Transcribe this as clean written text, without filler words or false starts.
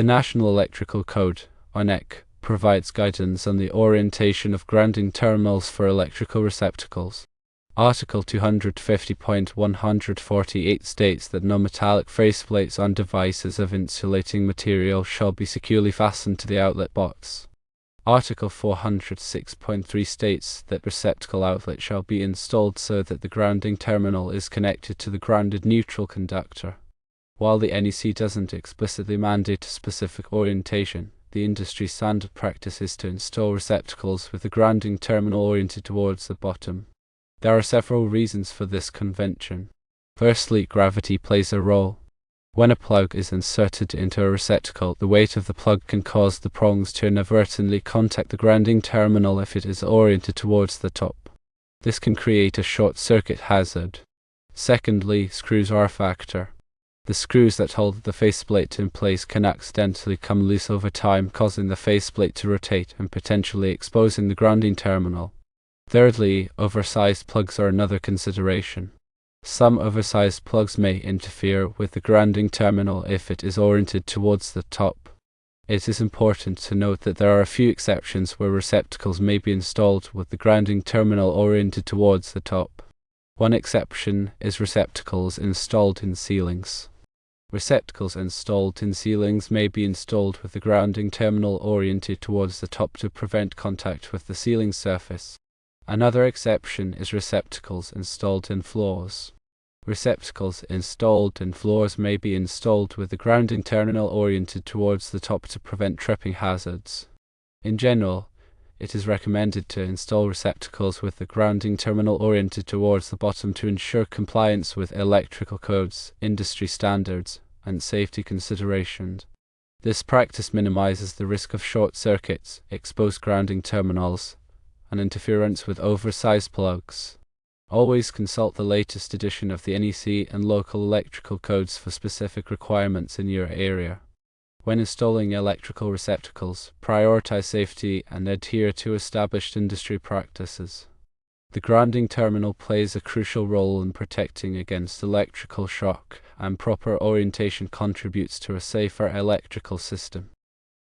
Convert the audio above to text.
The National Electrical Code, or NEC, provides guidance on the orientation of grounding terminals for electrical receptacles. Article 250.148 states that no metallic faceplates on devices of insulating material shall be securely fastened to the outlet box. Article 406.3 states that receptacle outlet shall be installed so that the grounding terminal is connected to the grounded neutral conductor. While the NEC doesn't explicitly mandate a specific orientation, the industry standard practice is to install receptacles with the grounding terminal oriented towards the bottom. There are several reasons for this convention. Firstly, gravity plays a role. When a plug is inserted into a receptacle, the weight of the plug can cause the prongs to inadvertently contact the grounding terminal if it is oriented towards the top. This can create a short circuit hazard. Secondly, screws are a factor. The screws that hold the faceplate in place can accidentally come loose over time, causing the faceplate to rotate and potentially exposing the grounding terminal. Thirdly, oversized plugs are another consideration. Some oversized plugs may interfere with the grounding terminal if it is oriented towards the top. It is important to note that there are a few exceptions where receptacles may be installed with the grounding terminal oriented towards the top. One exception is receptacles installed in ceilings. Receptacles installed in ceilings may be installed with the grounding terminal oriented towards the top to prevent contact with the ceiling surface. Another exception is receptacles installed in floors. Receptacles installed in floors may be installed with the grounding terminal oriented towards the top to prevent tripping hazards. In general, it is recommended to install receptacles with the grounding terminal oriented towards the bottom to ensure compliance with electrical codes, industry standards, and safety considerations. This practice minimizes the risk of short circuits, exposed grounding terminals, and interference with oversized plugs. Always consult the latest edition of the NEC and local electrical codes for specific requirements in your area. When installing electrical receptacles, prioritize safety and adhere to established industry practices. The grounding terminal plays a crucial role in protecting against electrical shock, and proper orientation contributes to a safer electrical system.